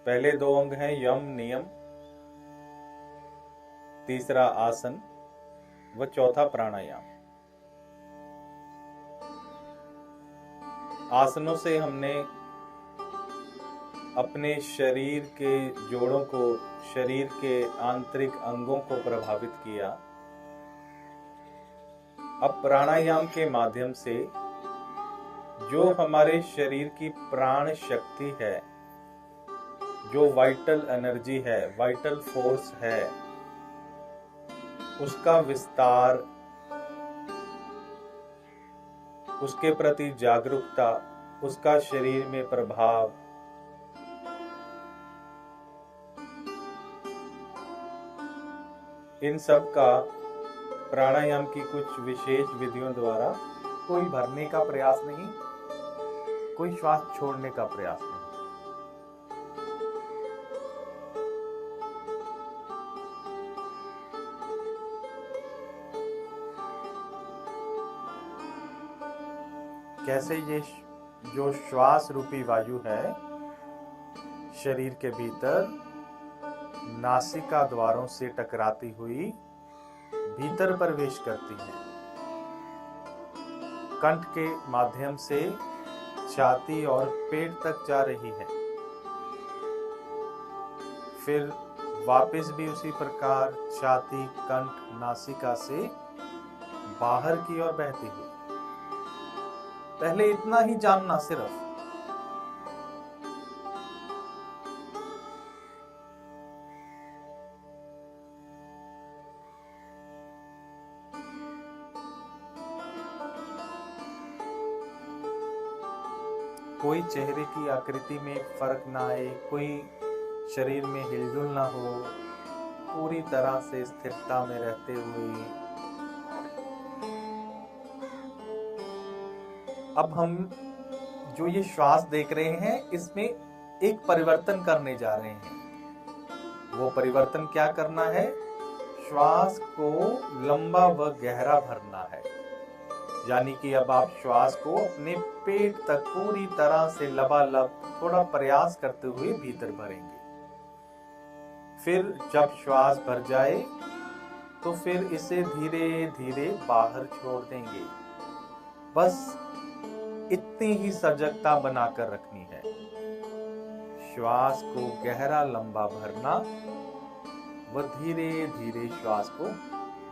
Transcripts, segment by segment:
पहले दो अंग हैं यम नियम, तीसरा आसन व चौथा प्राणायाम। आसनों से हमने अपने शरीर के जोड़ों को, शरीर के आंतरिक अंगों को प्रभावित किया। अब प्राणायाम के माध्यम से जो हमारे शरीर की प्राण शक्ति है, जो वाइटल एनर्जी है, वाइटल फोर्स है, उसका विस्तार, उसके प्रति जागरूकता, उसका शरीर में प्रभाव, इन सब का प्राणायाम की कुछ विशेष विधियों द्वारा, कोई भरने का प्रयास नहीं, कोई श्वास छोड़ने का प्रयास नहीं, कैसे ये जो श्वास रूपी वायु है शरीर के भीतर नासिका द्वारों से टकराती हुई भीतर प्रवेश करती है, कंठ के माध्यम से छाती और पेट तक जा रही है, फिर वापस भी उसी प्रकार छाती, कंठ, नासिका से बाहर की ओर बहती हुई। पहले इतना ही जानना सिर्फ, कोई चेहरे की आकृति में फर्क ना आए, कोई शरीर में हिलजुल ना हो, पूरी तरह से स्थिरता में रहते हुए अब हम जो ये श्वास देख रहे हैं इसमें एक परिवर्तन करने जा रहे हैं। वो परिवर्तन क्या करना है? श्वास को लंबा व गहरा भरना है। यानी कि अब आप श्वास को अपने पेट तक पूरी तरह से लबालब थोड़ा प्रयास करते हुए भीतर भरेंगे। फिर जब श्वास भर जाए तो फिर इसे धीरे धीरे बाहर छोड़ देंगे। बस इतनी ही सजगता बनाकर रखनी है। श्वास को गहरा लंबा भरना व धीरे धीरे श्वास को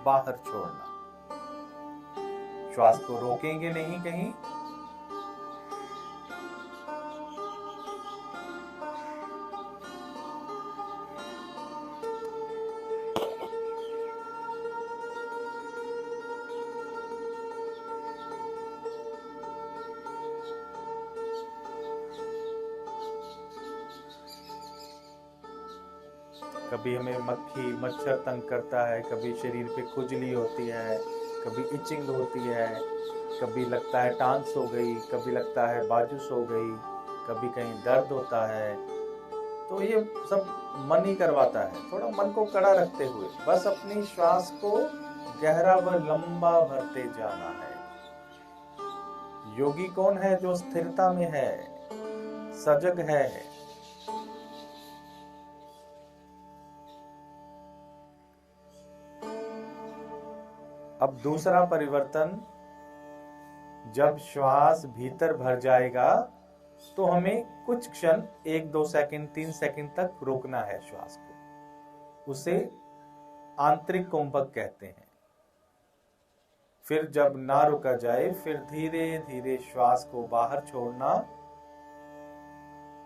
बाहर छोड़ना। श्वास को रोकेंगे नहीं कहीं। कभी हमें मक्खी मच्छर तंग करता है, कभी शरीर पे खुजली होती है, कभी इचिंग होती है, कभी लगता है टांग सो गई, कभी लगता है बाजू सो गई, कभी कहीं दर्द होता है। तो ये सब मन ही करवाता है। थोड़ा मन को कड़ा रखते हुए बस अपनी श्वास को गहरा व लंबा भरते जाना है। योगी कौन है? जो स्थिरता में है, सजग है। अब दूसरा परिवर्तन, जब श्वास भीतर भर जाएगा तो हमें कुछ क्षण 1-2 सेकंड 3 सेकंड तक रोकना है श्वास को। उसे आंतरिक कुंभक कहते हैं। फिर जब ना रुका जाए फिर धीरे धीरे श्वास को बाहर छोड़ना,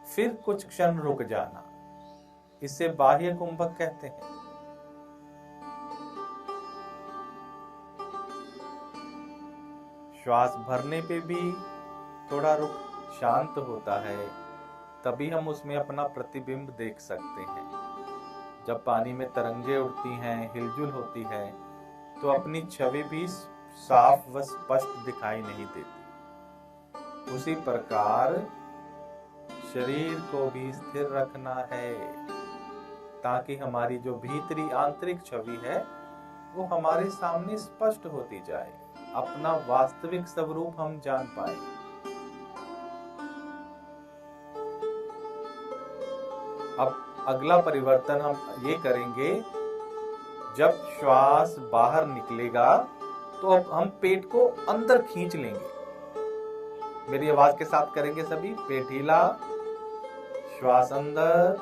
फिर कुछ क्षण रुक जाना। इसे बाह्य कुंभक कहते हैं। श्वास भरने पे भी थोड़ा रुक शांत होता है, तभी हम उसमें अपना प्रतिबिंब देख सकते हैं। जब पानी में तरंगे उड़ती हैं, हिलजुल होती है, तो अपनी छवि भी साफ व स्पष्ट दिखाई नहीं देती। उसी प्रकार शरीर को भी स्थिर रखना है, ताकि हमारी जो भीतरी आंतरिक छवि है वो हमारे सामने स्पष्ट होती जाए, अपना वास्तविक स्वरूप हम जान पाए। अब अगला परिवर्तन हम ये करेंगे, जब श्वास बाहर निकलेगा तो अब हम पेट को अंदर खींच लेंगे। मेरी आवाज के साथ करेंगे सभी। पेट ढीला, श्वास अंदर,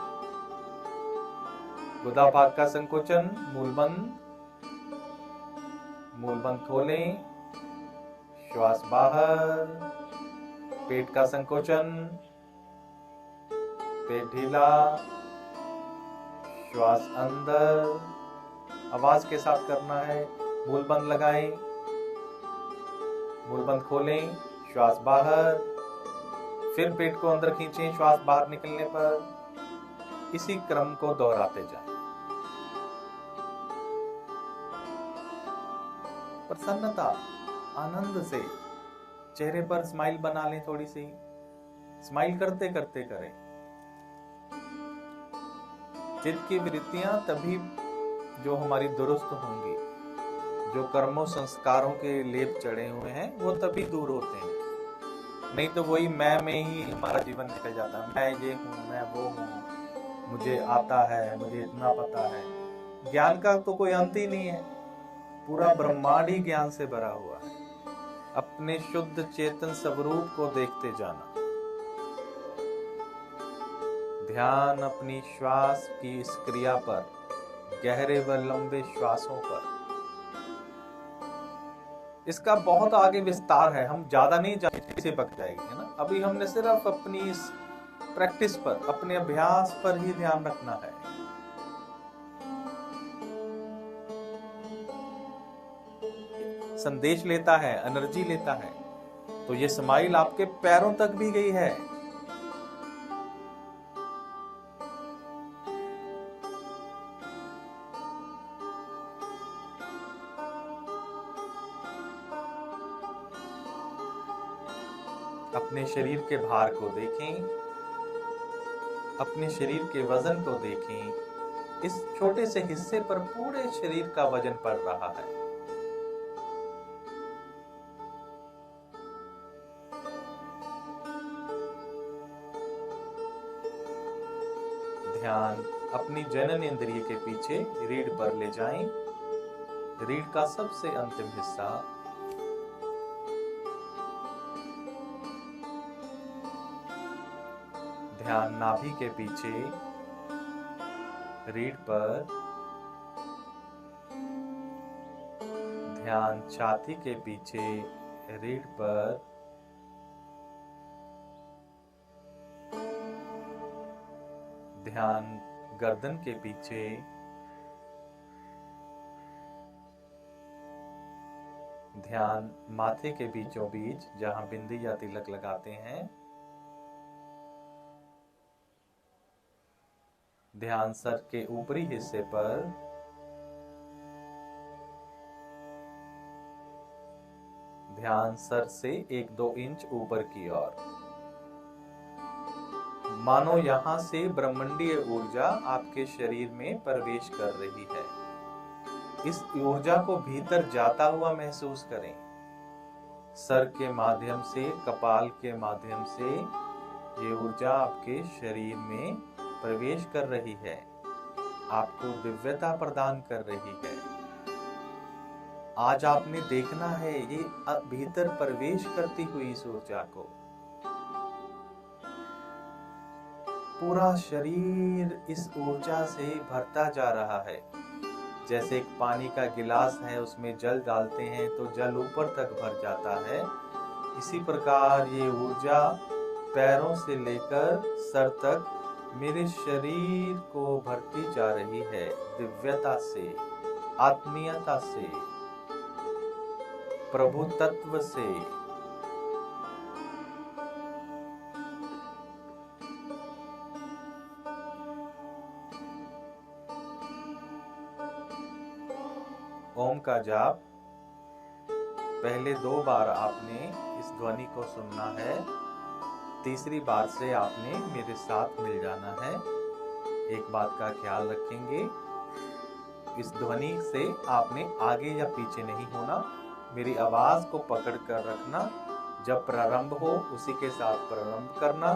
गुदा भाग का संकोचन, मूल बंद खोलें, श्वास बाहर, पेट का संकोचन, पेट ढीला, श्वास अंदर, आवाज के साथ करना है। मूल बंद लगाएं, मूल बंद खोलें, श्वास बाहर, फिर पेट को अंदर खींचें श्वास बाहर निकलने पर। इसी क्रम को दोहराते जाएं। प्रसन्नता, आनंद से चेहरे पर स्माइल बना लें, थोड़ी सी स्माइल करते करते करें। चित्त की वृत्तियां तभी जो हमारी दुरुस्त होंगी, जो कर्मों संस्कारों के लेप चढ़े हुए हैं वो तभी दूर होते हैं। नहीं तो वही मैं में ही हमारा जीवन निकल जाता है। मैं ये हूँ, मैं वो हूँ, मुझे आता है, मुझे इतना पता है। ज्ञान का तो कोई अंत ही नहीं है, पूरा ब्रह्मांड ही ज्ञान से भरा हुआ है। अपने शुद्ध चेतन स्वरूप को देखते जाना। ध्यान अपनी श्वास की इस क्रिया पर, गहरे व लंबे श्वासों पर। इसका बहुत आगे विस्तार है, हम ज्यादा नहीं जाएंगे, इसे पक जाएगी, है ना। अभी हमने सिर्फ अपनी इस प्रैक्टिस पर, अपने अभ्यास पर ही ध्यान रखना है। संदेश लेता है, एनर्जी लेता है। तो ये स्माइल आपके पैरों तक भी गई है। अपने शरीर के भार को देखें, अपने शरीर के वजन को देखें। इस छोटे से हिस्से पर पूरे शरीर का वजन पड़ रहा है। ध्यान अपनी जनन इंद्रिय के पीछे रीढ़ पर ले जाएं। रीढ़ का सबसे अंतिम हिस्सा, ध्यान नाभि के पीछे रीढ़ पर, ध्यान छाती के पीछे रीढ़ पर, ध्यान गर्दन के पीछे, ध्यान माथे के बीचों बीच जहां बिंदी या तिलक लगाते हैं, ध्यान सर के ऊपरी हिस्से पर, ध्यान सर से 1-2 इंच ऊपर की ओर। मानो यहां से ब्रह्मांडीय ऊर्जा आपके शरीर में प्रवेश कर रही है। इस ऊर्जा को भीतर जाता हुआ महसूस करें। सर के माध्यम से, कपाल के माध्यम से ये ऊर्जा आपके शरीर में प्रवेश कर रही है, आपको दिव्यता प्रदान कर रही है। आज आपने देखना है ये भीतर प्रवेश करती हुई इस ऊर्जा को। पूरा शरीर इस ऊर्जा से भरता जा रहा है। जैसे एक पानी का गिलास है, उसमें जल डालते हैं तो जल ऊपर तक भर जाता है। इसी प्रकार ये ऊर्जा पैरों से लेकर सर तक मेरे शरीर को भरती जा रही है, दिव्यता से, आत्मीयता से, प्रभु तत्व से। ओम का जाप पहले 2 बार आपने इस ध्वनि को सुनना है, तीसरी बार से आपने मेरे साथ मिल जाना है। एक बात का ख्याल रखेंगे, इस ध्वनि से आपने आगे या पीछे नहीं होना, मेरी आवाज को पकड़ कर रखना। जब प्रारंभ हो उसी के साथ प्रारंभ करना,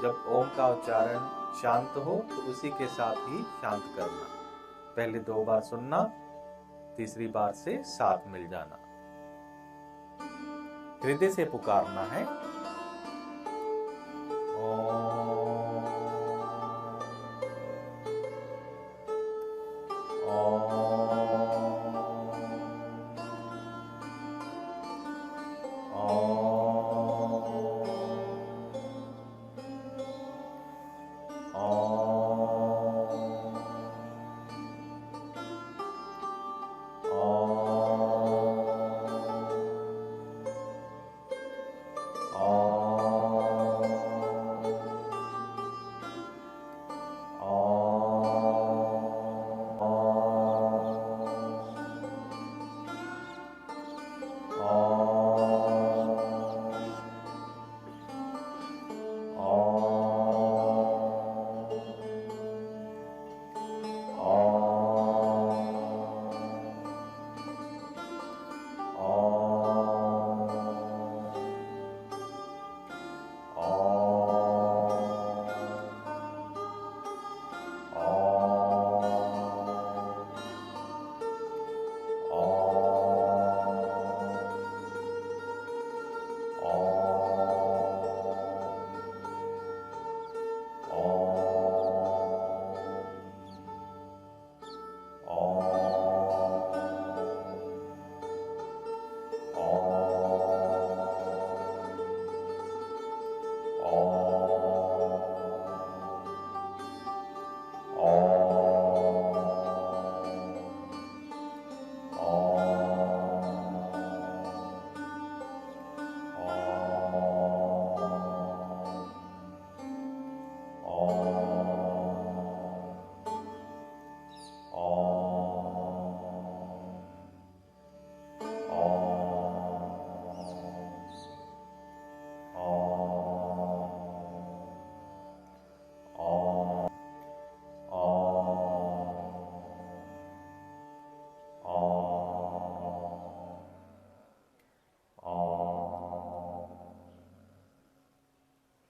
जब ओम का उच्चारण शांत हो तो उसी के साथ ही शांत करना। पहले 2 बार सुनना, तीसरी बार से साथ मिल जाना। हृदय से पुकारना है।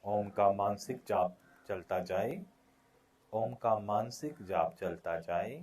ओम का मानसिक जाप चलता जाए। ओम का मानसिक जाप चलता जाए।